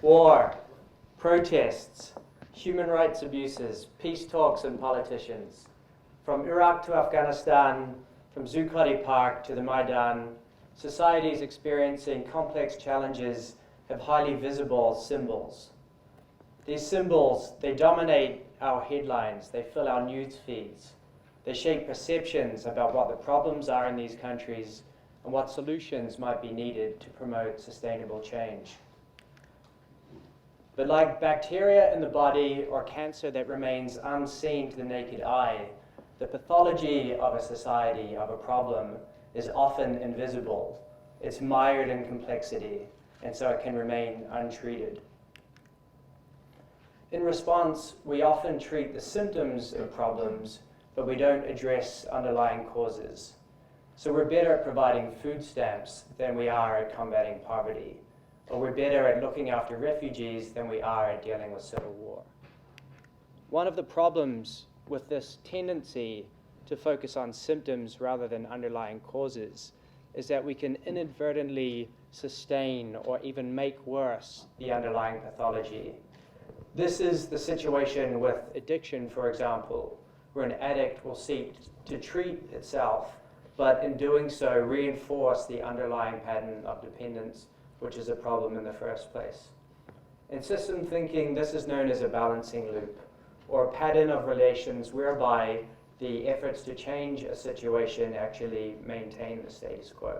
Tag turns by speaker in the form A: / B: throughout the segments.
A: war, protests, human rights abuses, peace talks and politicians. From Iraq to Afghanistan, from Zuccotti Park to the Maidan, societies experiencing complex challenges have highly visible symbols. These symbols, they dominate our headlines, they fill our news feeds, they shape perceptions about what the problems are in these countries and what solutions might be needed to promote sustainable change. But like bacteria in the body or cancer that remains unseen to the naked eye, the pathology of a society, of a problem, is often invisible. It's mired in complexity, and so it can remain untreated. In response, we often treat the symptoms of problems, but we don't address underlying causes. So we're better at providing food stamps than we are at combating poverty, or we're better at looking after refugees than we are at dealing with civil war. One of the problems with this tendency to focus on symptoms rather than underlying causes is that we can inadvertently sustain or even make worse the underlying pathology. This is the situation with addiction, for example, where an addict will seek to treat itself, but in doing so reinforce the underlying pattern of dependence, which is a problem in the first place. In system thinking, this is known as a balancing loop, or a pattern of relations whereby the efforts to change a situation actually maintain the status quo.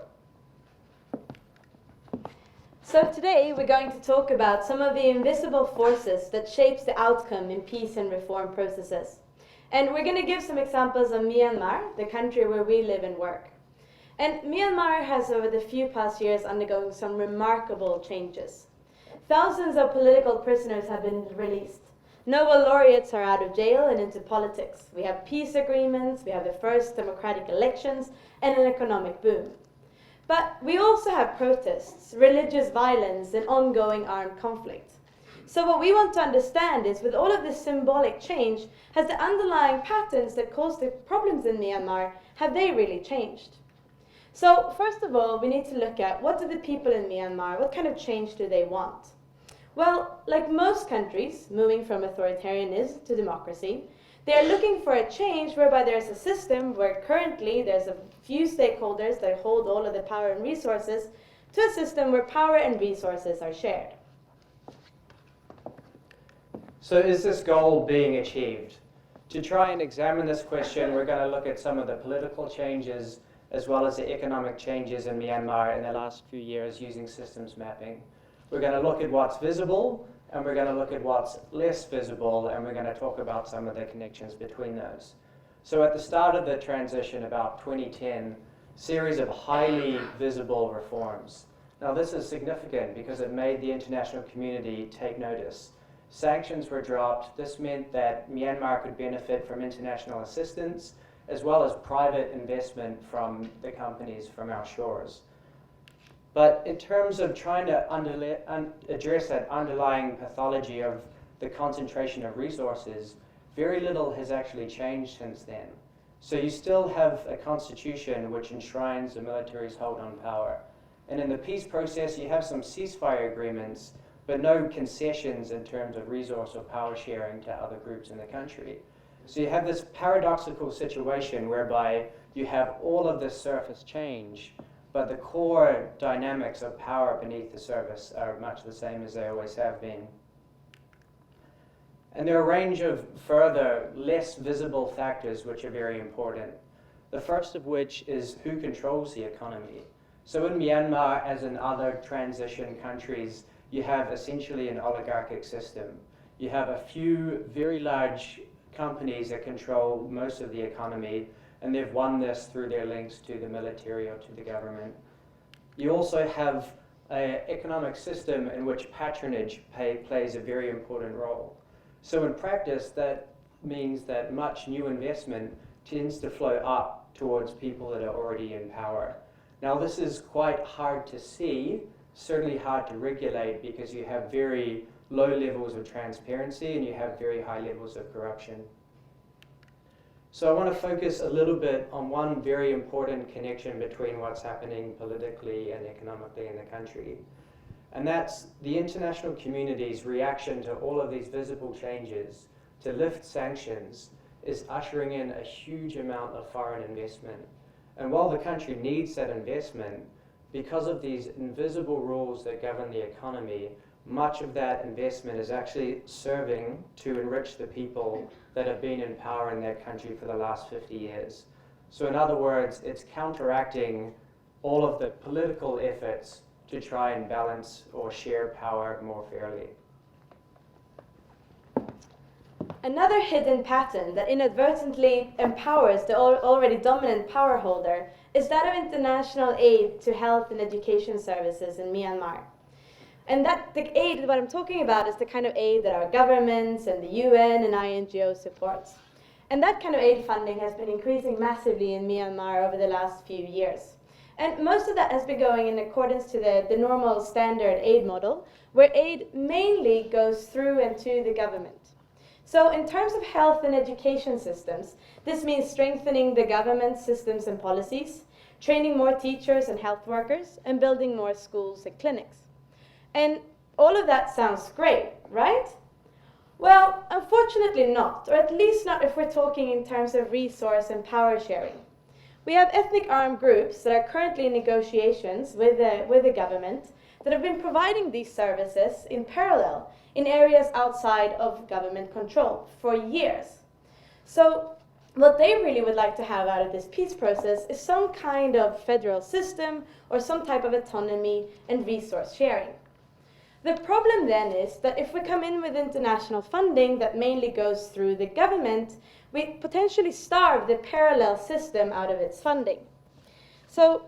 B: So today we're going to talk about some of the invisible forces that shapes the outcome in peace and reform processes. And we're going to give some examples of Myanmar, the country where we live and work. And Myanmar has over the few past years undergone some remarkable changes. Thousands of political prisoners have been released. Nobel laureates are out of jail and into politics. We have peace agreements, we have the first democratic elections, and an economic boom. But we also have protests, religious violence, and ongoing armed conflict. So what we want to understand is, with all of this symbolic change, has the underlying patterns that cause the problems in Myanmar, have they really changed? So first of all, we need to look at, what do the people in Myanmar, what kind of change do they want? Well, like most countries moving from authoritarianism to democracy, they are looking for a change whereby there's a system where currently there's a few stakeholders that hold all of the power and resources, to a system where power and resources are shared.
A: So is this goal being achieved? To try and examine this question, we're going to look at some of the political changes as well as the economic changes in Myanmar in the last few years using systems mapping. We're going to look at what's visible, and we're going to look at what's less visible, and we're going to talk about some of the connections between those. So at the start of the transition, about 2010, a series of highly visible reforms. Now this is significant because it made the international community take notice. Sanctions were dropped. This meant that Myanmar could benefit from international assistance as well as private investment from the companies from our shores. But in terms of trying to address that underlying pathology of the concentration of resources, very little has actually changed since then. So you still have a constitution which enshrines the military's hold on power. And in the peace process, you have some ceasefire agreements, but no concessions in terms of resource or power sharing to other groups in the country. So you have this paradoxical situation whereby you have all of this surface change, but the core dynamics of power beneath the surface are much the same as they always have been. And there are a range of further, less visible factors which are very important. The first of which is who controls the economy. So in Myanmar, as in other transition countries, you have essentially an oligarchic system. You have a few very large companies that control most of the economy, and they've won this through their links to the military or to the government. You also have an economic system in which patronage plays a very important role. So in practice, that means that much new investment tends to flow up towards people that are already in power. Now this is quite hard to see, certainly hard to regulate, because you have very low levels of transparency and you have very high levels of corruption. So I want to focus a little bit on one very important connection between what's happening politically and economically in the country. And that's the international community's reaction to all of these visible changes to lift sanctions is ushering in a huge amount of foreign investment. And while the country needs that investment, because of these invisible rules that govern the economy, much of that investment is actually serving to enrich the people that have been in power in that country for the last 50 years. So in other words, it's counteracting all of the political efforts to try and balance or share power more fairly.
B: Another hidden pattern that inadvertently empowers the already dominant power holder is that of international aid to health and education services in Myanmar. And that the aid, what I'm talking about, is the kind of aid that our governments and the UN and INGO supports. And that kind of aid funding has been increasing massively in Myanmar over the last few years. And most of that has been going in accordance to the normal standard aid model, where aid mainly goes through and to the government. So in terms of health and education systems, this means strengthening the government systems and policies, training more teachers and health workers, and building more schools and clinics. And all of that sounds great, right? Well, unfortunately not, or at least not if we're talking in terms of resource and power sharing. We have ethnic armed groups that are currently in negotiations with the government that have been providing these services in parallel in areas outside of government control for years. So what they really would like to have out of this peace process is some kind of federal system or some type of autonomy and resource sharing. The problem then is that if we come in with international funding that mainly goes through the government, we potentially starve the parallel system out of its funding. So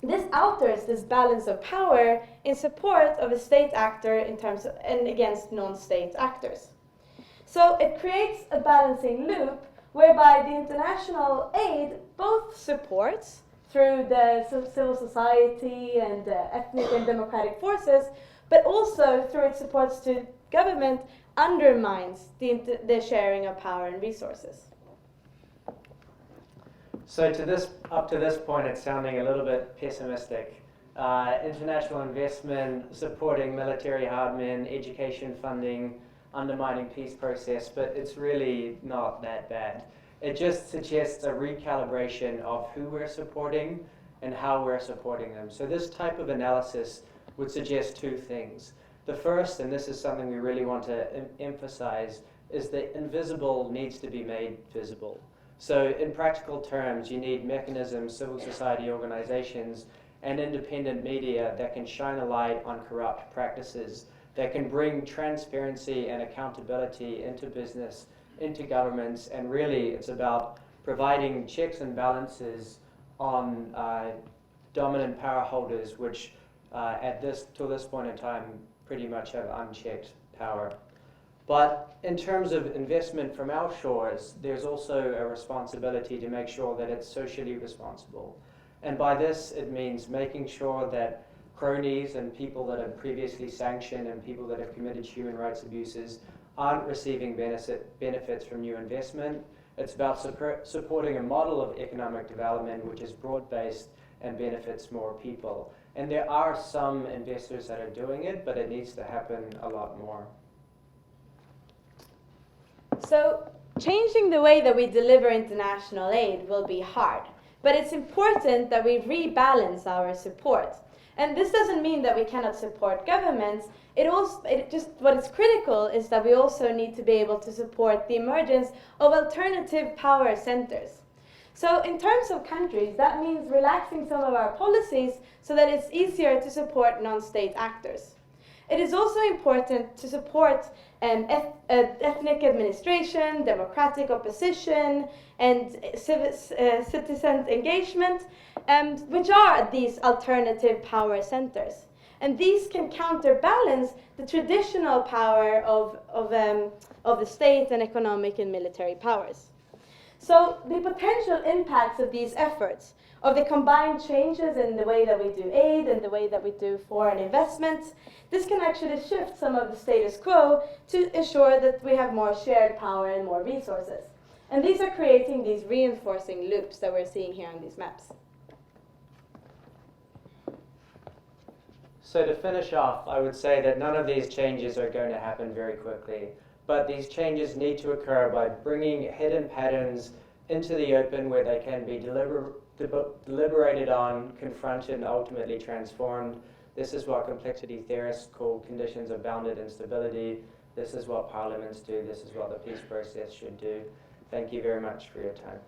B: this alters this balance of power in support of a state actor in terms of, and against non-state actors. So it creates a balancing loop whereby the international aid both supports through the civil society and ethnic and democratic forces, but also through its supports to government undermines the sharing of power and resources.
A: So up to this point, it's sounding a little bit pessimistic. International investment, supporting military hardmen, education funding, undermining peace process, but it's really not that bad. It just suggests a recalibration of who we're supporting and how we're supporting them. So this type of analysis would suggest two things. The first, and this is something we really want to emphasize, is that invisible needs to be made visible. So in practical terms, you need mechanisms, civil society organizations, and independent media that can shine a light on corrupt practices, that can bring transparency and accountability into business, into governments, and really it's about providing checks and balances on dominant power holders, which till this point in time pretty much have unchecked power. But in terms of investment from our shores, there's also a responsibility to make sure that it's socially responsible. And by this, it means making sure that cronies and people that have previously sanctioned and people that have committed human rights abuses aren't receiving benefits from new investment. It's about supporting a model of economic development which is broad-based and benefits more people. And there are some investors that are doing it, but it needs to happen a lot more.
B: So changing the way that we deliver international aid will be hard, but it's important that we rebalance our support. And this doesn't mean that we cannot support governments. What is critical is that we also need to be able to support the emergence of alternative power centers. So in terms of countries, that means relaxing some of our policies so that it's easier to support non-state actors. It is also important to support ethnic administration, democratic opposition, and citizen engagement, which are these alternative power centers. And these can counterbalance the traditional power of the state and economic and military powers. So the potential impacts of these efforts, of the combined changes in the way that we do aid and the way that we do foreign investments, this can actually shift some of the status quo to ensure that we have more shared power and more resources. And these are creating these reinforcing loops that we're seeing here on these maps.
A: So to finish off, I would say that none of these changes are going to happen very quickly, but these changes need to occur by bringing hidden patterns into the open where they can be deliberated on, confronted, and ultimately transformed. This is what complexity theorists call conditions of bounded instability. This is what parliaments do. This is what the peace process should do. Thank you very much for your time.